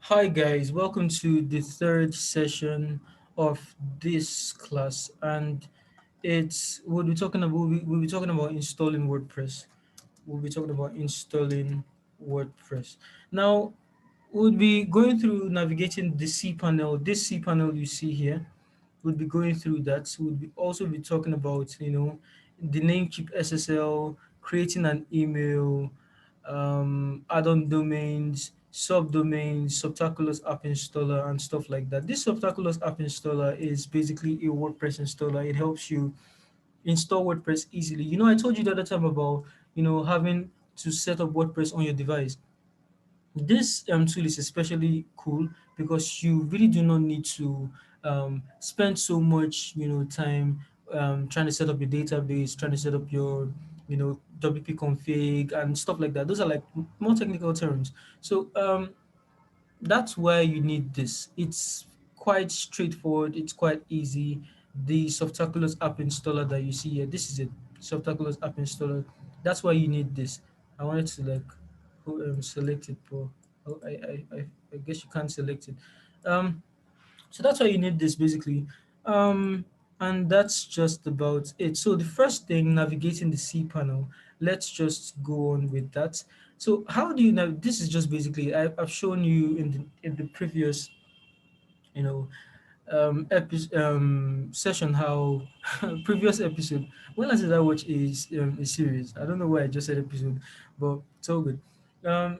Hi guys, welcome to the third session of this class, and it's we'll be talking about installing WordPress. We'll be talking about installing WordPress. Now we'll be going through navigating the cPanel. This cPanel you see here, we'll be going through that. We'll be also be talking about the Namecheap SSL, creating an email, add-on domains, subdomains, Subtaculous app installer, and stuff like that. This Subtaculous app installer is basically a WordPress installer. It helps you install WordPress easily. I told you the other time about having to set up WordPress on your device. This tool is especially cool because you really do not need to spend so much time trying to set up your database, trying to set up your WP config and stuff like that. Those are like more technical terms. So that's why you need this. It's quite straightforward. It's quite easy. The Softaculous app installer that you see here, this is it. Softaculous app installer. That's why you need this. I wanted to select it, but I guess you can't select it. Um, so that's why you need this basically. Um, and that's just about it. So the first thing, navigating the cPanel. Let's just go on with that. So how do you know? This is just basically I've shown you in the previous you know session how previous episode. When last did I watch a series? I don't know why I just said episode, but it's all good. Um,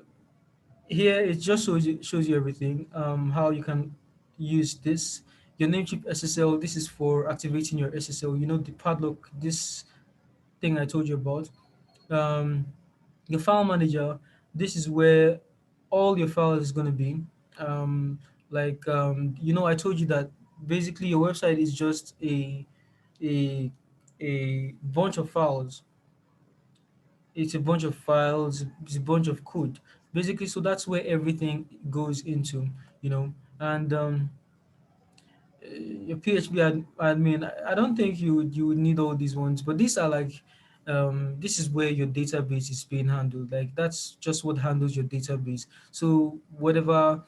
Here it just shows you everything. How you can use this. Your Namecheap SSL. This is for activating your SSL. The padlock. This thing I told you about. Um, your file manager. This is where all your files is gonna be. Um, I told you that basically your website is just a a bunch of files. It's a bunch of files, it's a bunch of code basically. So that's where everything goes into, and your PHP admin. I don't think you would need all these ones, but these are like this is where your database is being handled. Like that's just what handles your database. So whatever,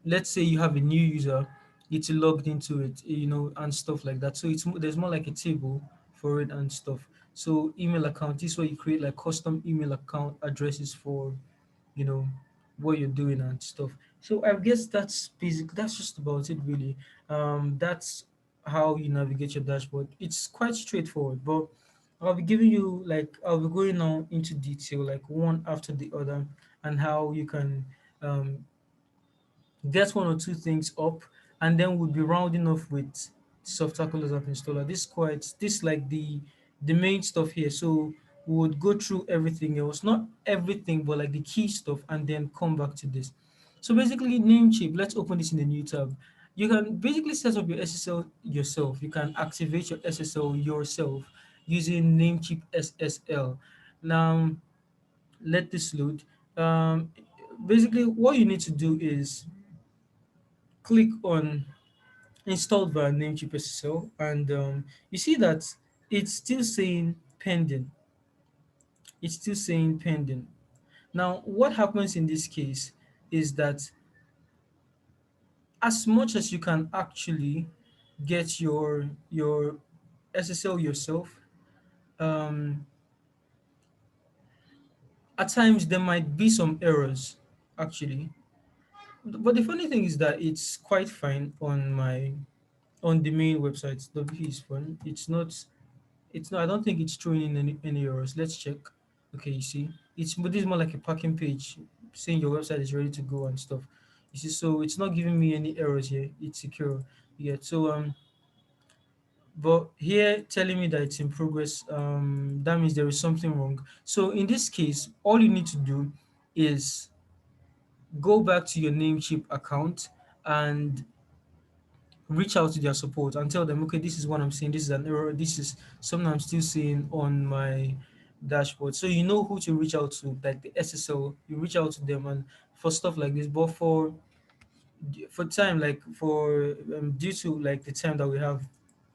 let's say you have a new user, it's logged into it, and stuff like that. So there's more like a table for it and stuff. So email account, this is where you create like custom email account addresses for you know what you're doing and stuff. So I guess that's just about it really. That's how you navigate your dashboard. It's quite straightforward, but I'll be going on into detail like one after the other, and how you can um get one or two things up, and then we'll be rounding off with Softaculous app installer. This like the main stuff here. So we would go through everything else, not everything, but like the key stuff, and then come back to this. So basically, Namecheap. Let's open this in a new tab. You can basically set up your SSL yourself. You can activate your SSL yourself using Namecheap SSL. Now, let this load. Um, Basically, what you need to do is click on installed via Namecheap SSL, and you see that it's still saying pending. It's still saying pending. Now, what happens in this case is that as much as you can actually get your SSL yourself, um, at times there might be some errors actually. But the funny thing is that it's quite fine on the main website. WP is fine. I don't think it's throwing in any errors. Let's check. Okay, you see, but this is more like a packing page saying your website is ready to go and stuff. You see, so it's not giving me any errors here. It's secure. Yeah. So but here telling me that it's in progress. That means there is something wrong. So in this case, all you need to do is go back to your Namecheap account and reach out to their support and tell them, okay, this is what I'm seeing, this is an error, this is something I'm still seeing on my dashboard. So you know who to reach out to, like the SSL, you reach out to them and for stuff like this. But for time, like for due to like the time that we have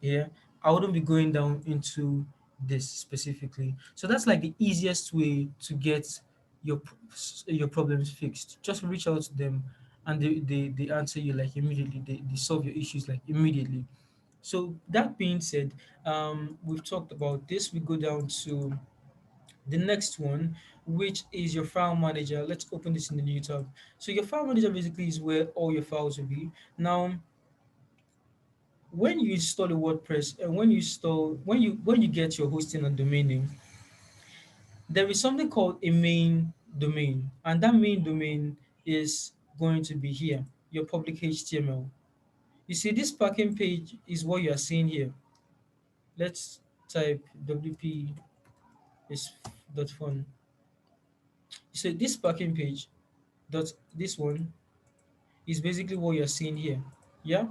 here, I wouldn't be going down into this specifically. So that's like the easiest way to get your problems fixed. Just reach out to them and they answer you like immediately. They solve your issues like immediately. So that being said, we've talked about this. We go down to the next one, which is your file manager. Let's open this in the new tab. So your file manager basically is where all your files will be. Now, when you install a WordPress and when you get your hosting and domain name, there is something called a main domain, and that main domain is going to be here, your public HTML. You see, this packing page is what you are seeing here. Let's type wp is dot fun. So this packing page dot this one is basically what you're seeing here. Yeah.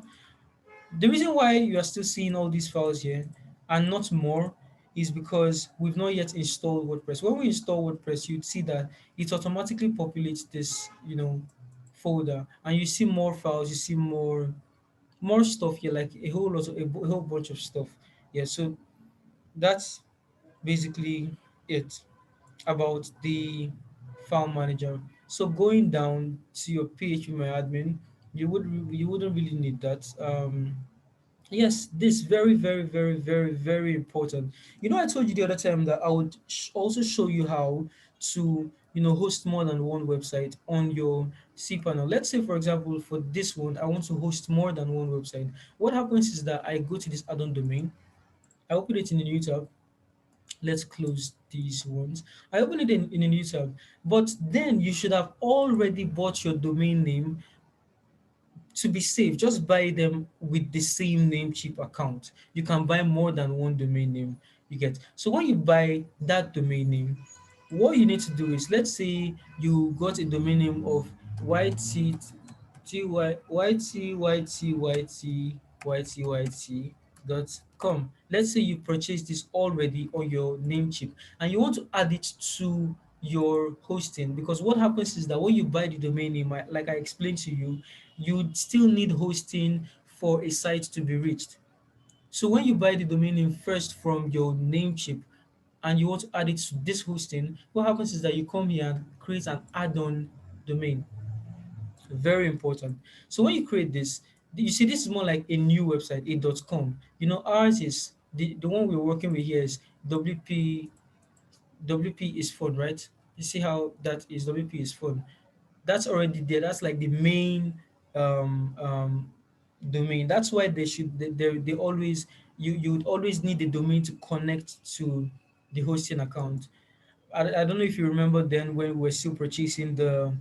The reason why you are still seeing all these files here and not more is because we've not yet installed WordPress. When we install WordPress, you'd see that it automatically populates this, folder, and you see more files, you see more stuff here, like a whole bunch of stuff. Yeah, so that's basically it about the file manager. So going down to your PHP you wouldn't really need that. Yes, this very, very, very, very, very important. I told you the other time that I would also show you how to, host more than one website on your cPanel. Let's say, for example, for this one, I want to host more than one website. What happens is that I go to this add-on domain, I open it in a new tab. Let's close these ones. I open it in a new tab, but then you should have already bought your domain name. To be safe, just buy them with the same Namecheap account. You can buy more than one domain name. You get. So when you buy that domain name, what you need to do is, let's say you got a domain name of yt.com. Let's say you purchased this already on your Namecheap and you want to add it to your hosting, because what happens is that when you buy the domain name, like I explained to you, you still need hosting for a site to be reached. So when you buy the domain name first from your Namecheap and you want to add it to this hosting, what happens is that you come here and create an add-on domain. Very important. So when you create this, you see this is more like a new website, a .com. Ours is the one we're working with here is WP is fun, right? You see how that is WP is fun. That's already there. That's like the main um, um, domain. That's why they always you would always need the domain to connect to the hosting account. I don't know if you remember then when we were still purchasing the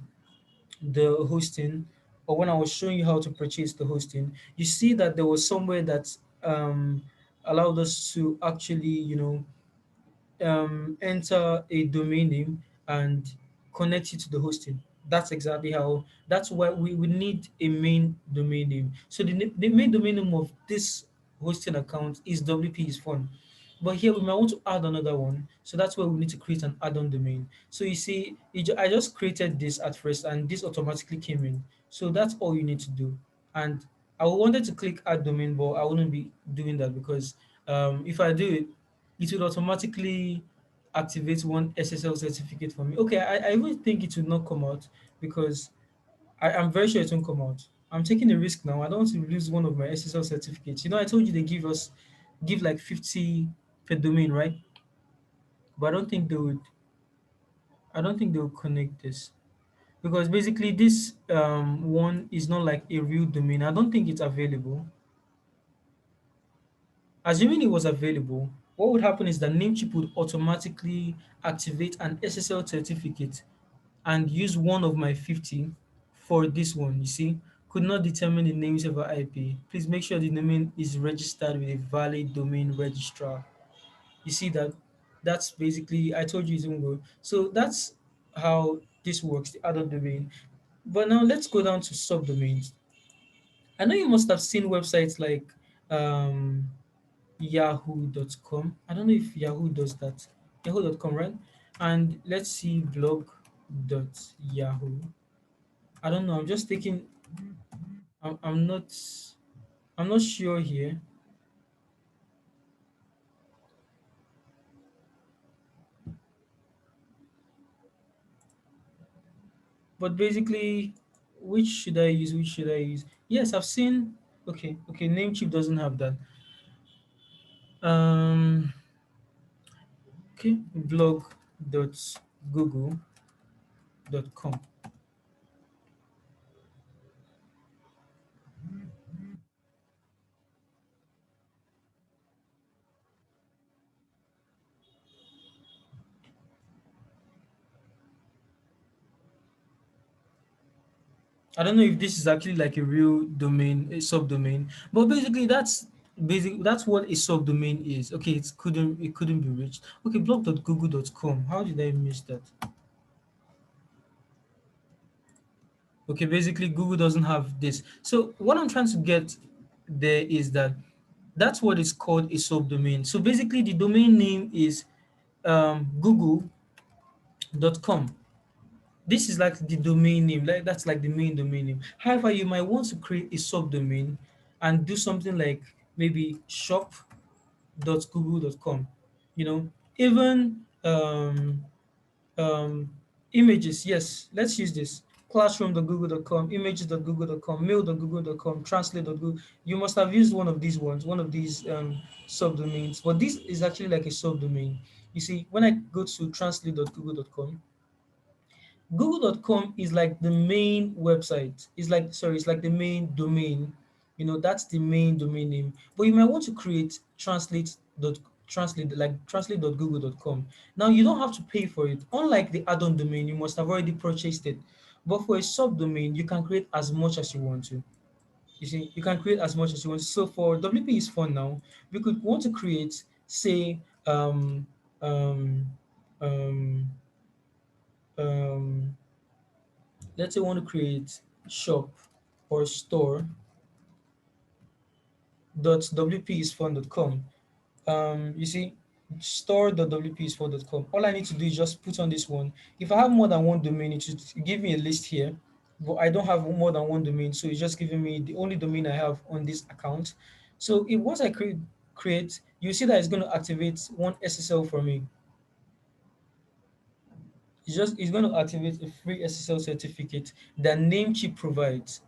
hosting, or when I was showing you how to purchase the hosting, you see that there was somewhere that allowed us to actually enter a domain name and connect it to the hosting. That's why we need a main domain name. So the main domain name of this hosting account is WP is fun. But here we might want to add another one. So that's why we need to create an add-on domain. So you see, I just created this at first and this automatically came in. So that's all you need to do. And I wanted to click add domain, but I wouldn't be doing that because if I do it, it would automatically activate one SSL certificate for me. Okay, I even think it would not come out because I'm very sure it won't come out. I'm taking a risk now. I don't want to lose one of my SSL certificates. I told you they give like 50 per domain, right? But I don't think they would connect this. Because basically this one is not like a real domain. I don't think it's available. Assuming it was available, what would happen is that Namecheap would automatically activate an SSL certificate and use one of my 50 for this one. You see, could not determine the name server IP. Please make sure the domain is registered with a valid domain registrar. You see that? That's basically, I told you it won't go. So that's how this works, the other domain. But now let's go down to subdomains. I know you must have seen websites like um, yahoo.com. I don't know if Yahoo does that. Yahoo.com, right? And let's see blog.yahoo. I don't know. I'm just taking. I'm not. I'm not sure here. But basically, which should I use? Which should I use? Yes, I've seen. Okay, okay. Namecheap doesn't have that. Um, okay. Blog.google.com. I don't know if this is actually like a real domain, a subdomain, but basically that's what a subdomain is. Okay, it couldn't be reached. Okay, blog.google.com. How did I miss that? Okay, basically Google doesn't have this. So what I'm trying to get there is that that's what is called a subdomain. So basically the domain name is google.com. This is like the domain name, like that's like the main domain name. However, you might want to create a subdomain and do something like maybe shop.google.com. You know, even um, images, yes, let's use this. Classroom.google.com, images.google.com, mail.google.com, translate.google. You must have used one of these ones, one of these subdomains, but this is actually like a subdomain. You see, when I go to translate.google.com, google.com is like the main website. It's like, sorry, it's like the main domain. You know, that's the main domain name. But you might want to create translate.google.com. Now you don't have to pay for it. Unlike the add-on domain, you must have already purchased it. But for a subdomain, you can create as much as you want to. You see, you can create as much as you want. So for WP is fun now. We could want to create, say, um, um, um, let's say we want to create shop or store dot wpisfun.com. You see, store.wpisfun.com. All I need to do is just put on this one. If I have more than one domain, it should give me a list here, but I don't have more than one domain, so it's just giving me the only domain I have on this account. So if once I create, you see that it's going to activate one SSL for me. It's going to activate a free SSL certificate that Namecheap provides.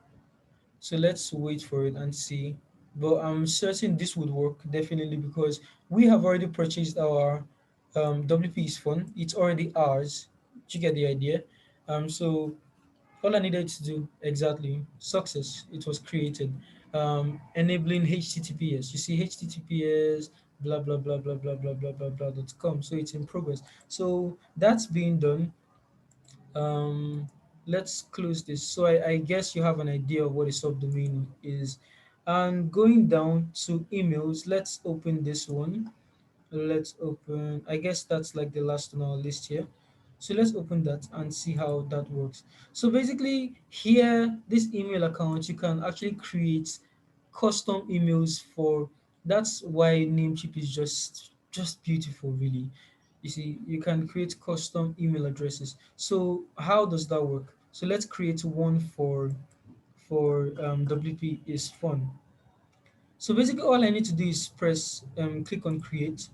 So let's wait for it and see. But I'm certain this would work definitely because we have already purchased our WP is fun. It's already ours. Do you get the idea? So all I needed to do exactly success. It was created, enabling HTTPS. You see HTTPS blah blah blah blah blah blah blah blah blah.com. So it's in progress. So that's being done. um let's close this. So I guess you have an idea of what a subdomain is. And going down to emails, let's open this one. Let's open, I guess that's like the last on our list here. So let's open that and see how that works. So basically here, this email account, you can actually create custom emails for. That's why Namecheap is just beautiful, really. You see, you can create custom email addresses. So how does that work? So let's create one for WP is fun. So basically all I need to do is press click on create,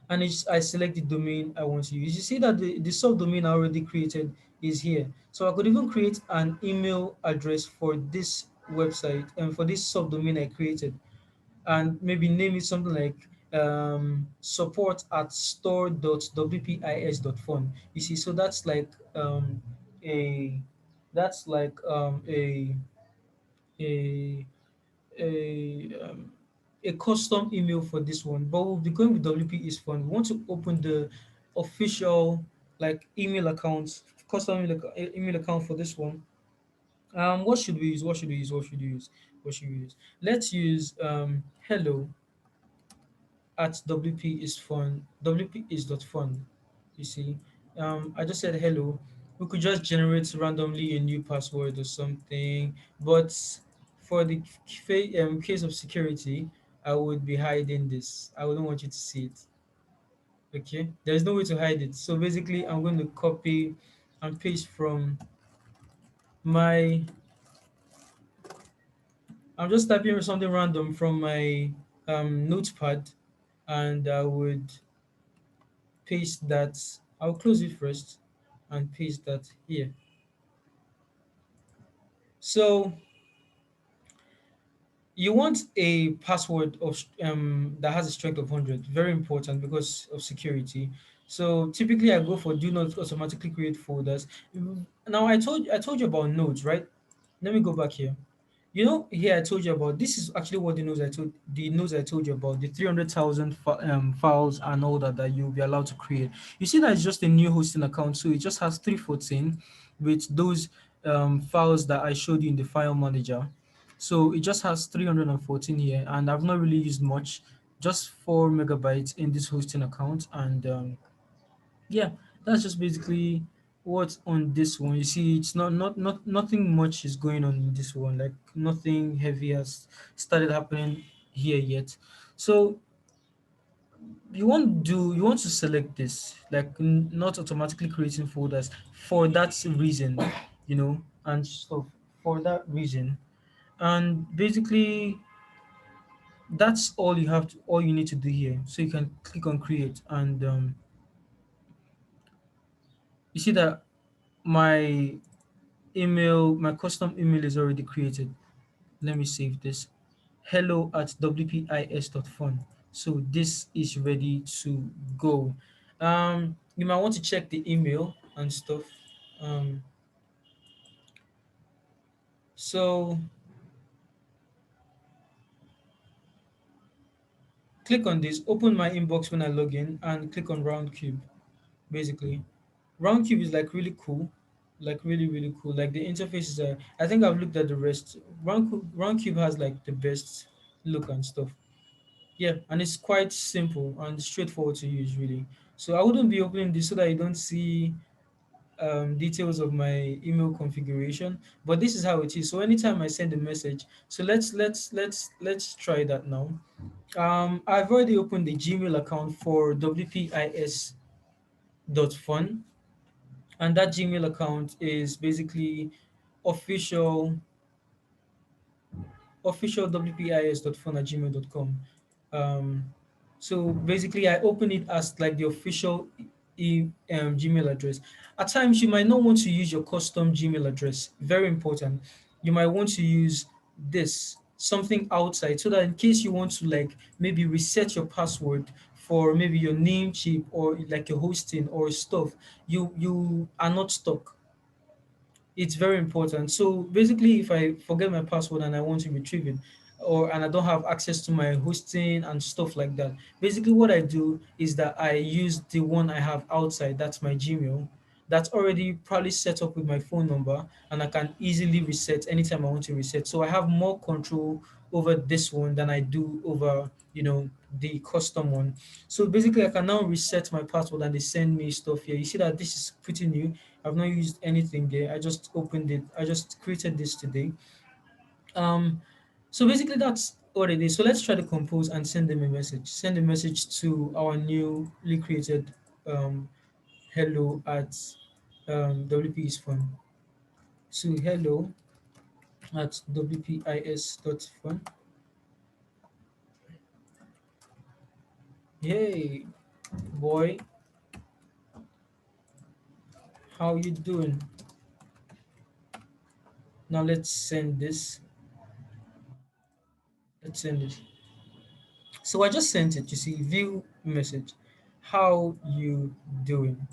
and I select the domain I want to use. You see that the subdomain I already created is here. So I could even create an email address for this website and for this subdomain I created, and maybe name it something like support at store.wpis.fun. You see, so a that's like a a a custom email for this one, but we'll be going with WP is fun. We want to open the official like email account, custom email account for this one. What should we use? What should we use? What should we use? What should we use? Let's use hello at WP is fun. WP is dot fun. You see, I just said hello. We could just generate randomly a new password or something, but for the case of security, I would be hiding this. I wouldn't want you to see it. Okay, there's no way to hide it. So basically, I'm going to copy and paste from my. I'm just typing something random from my notepad, and I would paste that. I'll close it first and paste that here. So you want a password of that has a strength of 100. Very important because of security. So typically I go for do not automatically create folders. Now I told you about nodes, right? Let me go back here. You know, here I told you about, this is actually what the nodes I told you about, the 300,000 files and all that that you'll be allowed to create. You see that it's just a new hosting account, so it just has 314 with those files that I showed you in the file manager. So it just has 314 here, and I've not really used much, just 4 megabytes in this hosting account, and yeah, that's just basically what's on this one. You see, it's not nothing much is going on in this one. Like nothing heavy has started happening here yet. So you want to select this, like not automatically creating folders for that reason, and stuff for that reason. And basically that's all you need to do here. So you can click on create, and you see that my my custom email is already created. Let me save this. Hello at wpis.fun. So this is ready to go. You might want to check the email and stuff. Um, so click on this, open my inbox when I log in, and click on round cube. Basically, round cube is like really cool, like really really cool. Like the interface is, I think I've looked at the rest. Round cube has like the best look and stuff. Yeah, and it's quite simple and straightforward to use, really. So I wouldn't be opening this so that you don't see details of my email configuration. But this is how it is. So anytime I send a message, so let's try that now. I've already opened the Gmail account for wpis.fun, and that Gmail account is basically official official wpis.phone@gmail.com. Um, so basically, I open it as like the official Gmail address. At times, you might not want to use your custom Gmail address. Very important. You might want to use this something outside, so that in case you want to like maybe reset your password for maybe your Namecheap or like your hosting or stuff, you are not stuck. It's very important. So basically, if I forget my password and I want to retrieve it, or and I don't have access to my hosting and stuff like that, basically what I do is that I use the one I have outside. That's my Gmail. That's already probably set up with my phone number, and I can easily reset anytime I want to reset. So I have more control over this one than I do over the custom one. So basically, I can now reset my password and they send me stuff here. You see that this is pretty new. I've not used anything there. I just opened it. I just created this today. Um, so basically that's what it is. So let's try to compose and send them a message. Send a message to our newly created hello at WP is fun. So hello at wpis.fun. Hey boy, how you doing? Now let's send this. Let's send it. So I just sent it. You see, view message. How you doing?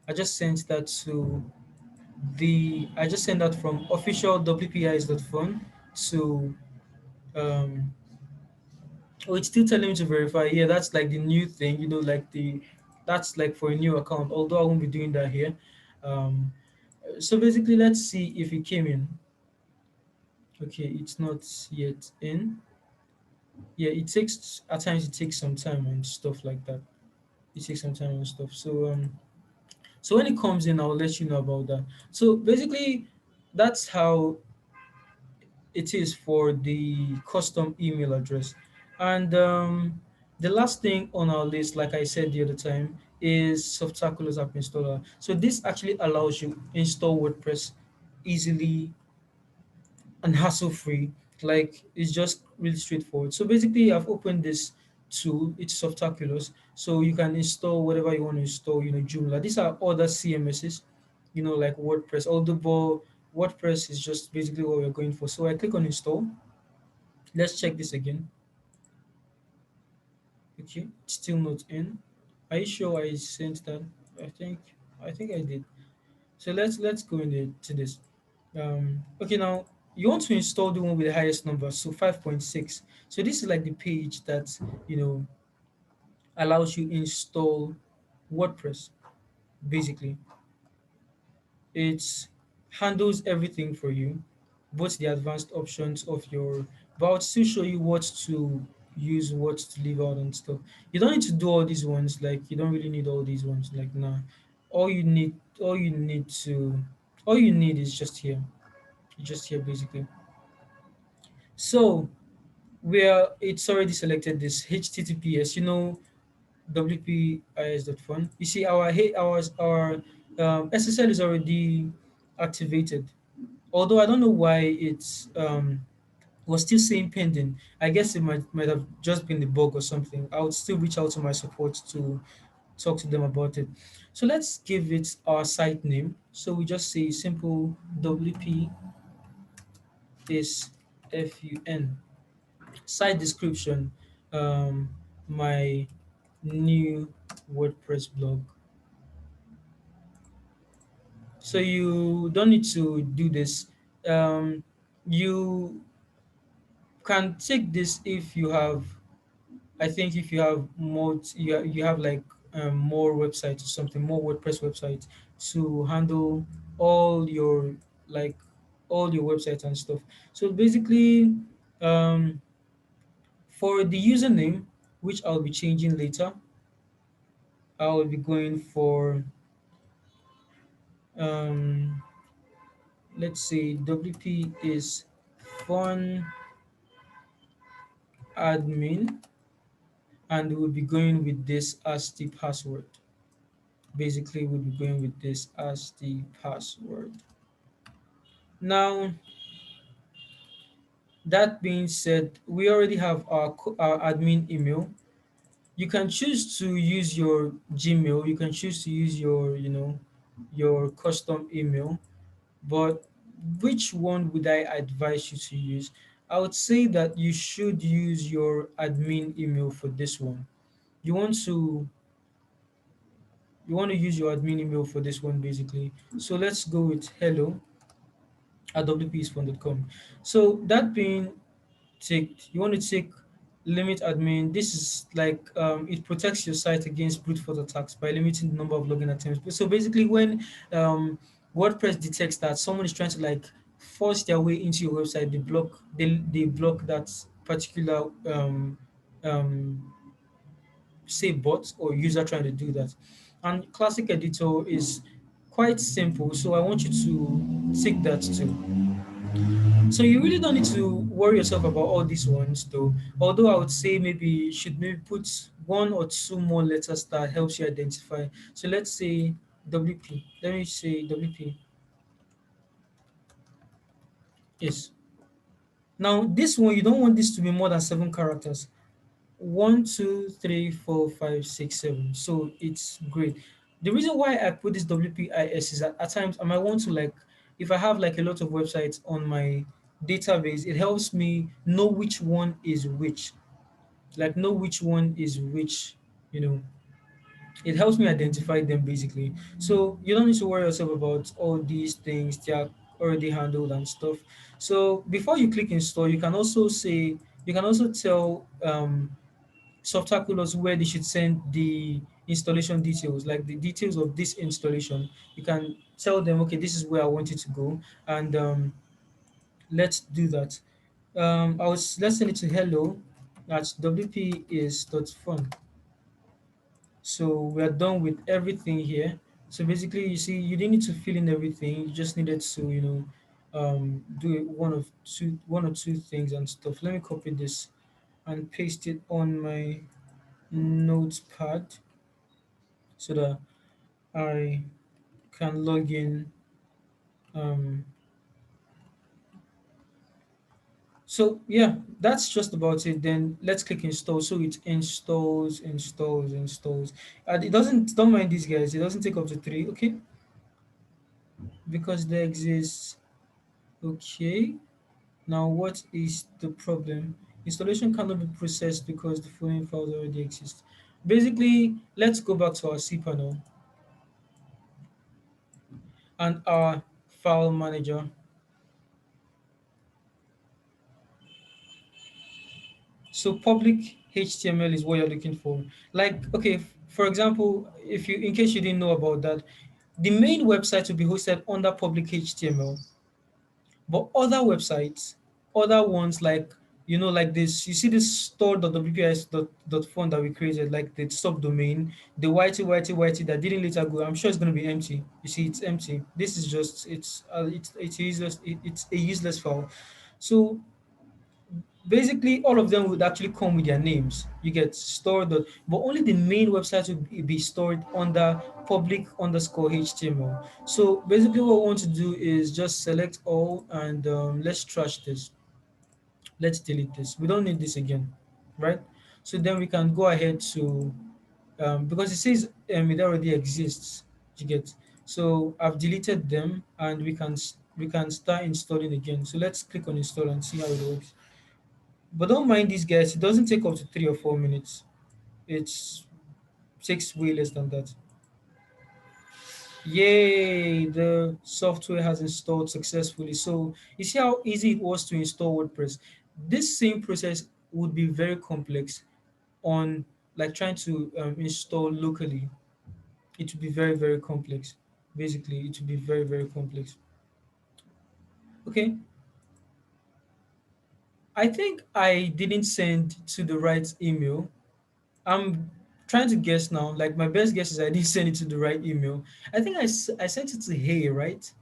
I just sent that to I just sent that from official wpis.phone to um oh, it's still telling me to verify. Yeah, that's like the new thing, like that's like for a new account, although I won't be doing that here. Um so basically let's see if it came in. Okay, it's not yet in. Yeah, it takes at times it takes some time and stuff like that. It takes some time and stuff. So when it comes in, I'll let you know about that. So basically, that's how it is for the custom email address. And the last thing on our list, like I said the other time, is Softaculous App Installer. So this actually allows you install WordPress easily and hassle free. Like it's just really straightforward. So basically, I've opened this tool. It's Softaculous, so you can install whatever you want to install. Joomla. These are other CMSs, like WordPress. Although WordPress is just basically what we're going for. So I click on install. Let's check this again. Okay, it's still not in. Are you sure I sent that? I think I think I did. So let's go into this. Okay, now you want to install the one with the highest number, so 5.6. So this is like the page that you know allows you install WordPress. Basically, it handles everything for you, both the advanced options of your. But I'll still show you what to use, what to leave out and stuff. You don't need to do all these ones. Like you don't really need all these ones. Like nah, all you need to, all you need is just here. Just here basically. So where it's already selected this HTTPS, WPIS.fun. You see our SSL is already activated. Although I don't know why it's was still saying pending. I guess it might have just been the bug or something. I would still reach out to my support to talk to them about it. So let's give it our site name. So we just say simple WP is FUN. Site description, my new WordPress blog. So you don't need to do this. You can take this if you have, I think if you have more, you have like more websites or something, more WordPress websites to handle all your like all your websites and stuff. So basically, um, for the username, which I'll be changing later, I will be going for um, let's say WP is fun admin, and we'll be going with this as the password. Basically, we'll be going with this as the password. Now, that being said, we already have our admin email. You can choose to use your Gmail. You can choose to use your custom email. But which one would I advise you to use? I would say that you should use your admin email for this one. You want to you want to use your admin email for this one basically. So let's go with hello at wpsfund.com. So that being ticked, you want to take limit admin. This is like it protects your site against brute force attacks by limiting the number of login attempts. So basically, when WordPress detects that someone is trying to like force their way into your website, they block that particular um, say bot or user trying to do that. And classic editor is quite simple, so I want you to tick that too. So you really don't need to worry yourself about all these ones though. Although I would say maybe you should maybe put one or two more letters that helps you identify. So let's say WP. Let me say WP. Yes. Now this one you don't want this to be more than 7 characters. 1, 2, 3, 4, 5, 6, 7. So it's great. The reason why I put this WPIS is that at times I might want to like if I have like a lot of websites on my database, it helps me know which one is which. Like know which one is which, you know. It helps me identify them basically. So you don't need to worry yourself about all these things, they are already handled and stuff. So before you click install, you can also tell Softaculous where they should send the installation details, like the details of this installation. You can tell them, okay, this is where I want it to go, and let's do that. Let's send it to hello at wp is dot fun. So we are done with everything here. So basically, you see, you didn't need to fill in everything. You just needed to, do one or two things and stuff. Let me copy this and paste it on my notepad so that I can log in. Um, so yeah, that's just about it. Then let's click install. So it installs. It doesn't. Don't mind these guys. It doesn't take up to three. Okay, because they exist. Okay. Now, what is the problem? Installation cannot be processed because the following files already exist. Basically, let's go back to our cPanel and our file manager. So public HTML is what you're looking for. Like, okay, for example, if you, in case you didn't know about that, the main website will be hosted under public HTML. But other websites, other ones like, like this, you see this store.wps.fun that we created, like the subdomain, the whitey that didn't later go. I'm sure it's going to be empty. You see, it's empty. This is just it's useless. It's a useless file. So basically, all of them would actually come with their names. You get stored, but only the main website will be stored under public underscore HTML. So basically, what we want to do is just select all and let's trash this. Let's delete this. We don't need this again, right? So then we can go ahead to because it says it already exists. You get. So I've deleted them and we can start installing again. So let's click on install and see how it works. But don't mind these guys, it doesn't take up to 3 or 4 minutes. It takes way less than that. Yay, the software has installed successfully. So you see how easy it was to install WordPress. This same process would be very complex on like trying to install locally. It would be very, very complex. Basically, it would be very, very complex. Okay, I think I didn't send to the right email. I'm trying to guess now. Like my best guess is I didn't send it to the right email. I think I sent it to Hey, right?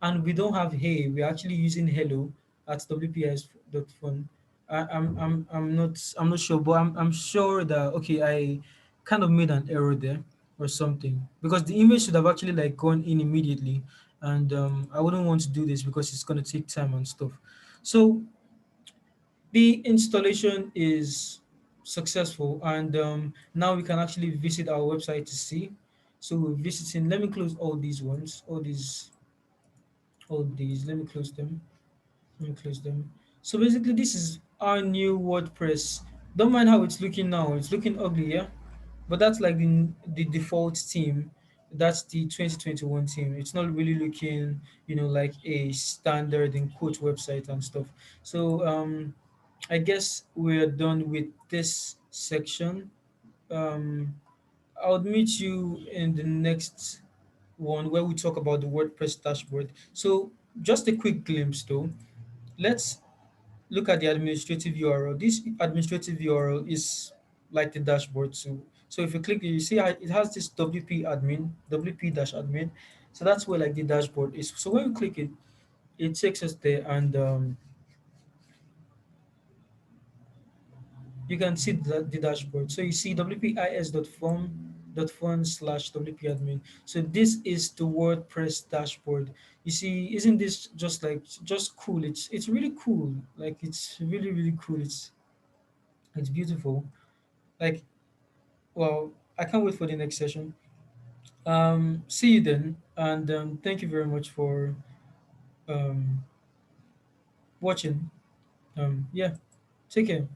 And we don't have Hey. We're actually using Hello at wps.fun. I'm not sure, but I'm sure that okay, I kind of made an error there or something because the email should have actually like gone in immediately, and I wouldn't want to do this because it's gonna take time and stuff. So the installation is successful, and now we can actually visit our website to see. So we're visiting. Let me close all these ones, all these. Let me close them. Let me close them. So basically, this is our new WordPress. Don't mind how it's looking now. It's looking ugly, yeah. But that's like the default theme. That's the 2021 theme. It's not really looking, like a standard in quote website and stuff. So I guess we're done with this section. Um, I'll meet you in the next one where we talk about the WordPress dashboard. So just a quick glimpse though. Let's look at the administrative URL. This administrative URL is like the dashboard too. So if you click it, you see how it has this WP admin, WP-admin. So that's where like the dashboard is. So when we click it, it takes us there, and you can see the dashboard. So you see wpis.form.fun/wp-admin. So this is the WordPress dashboard. You see, isn't this just like just cool? It's really cool. Like it's really really cool. It's beautiful. Like, well, I can't wait for the next session. See you then, and thank you very much for um watching. Yeah, take care.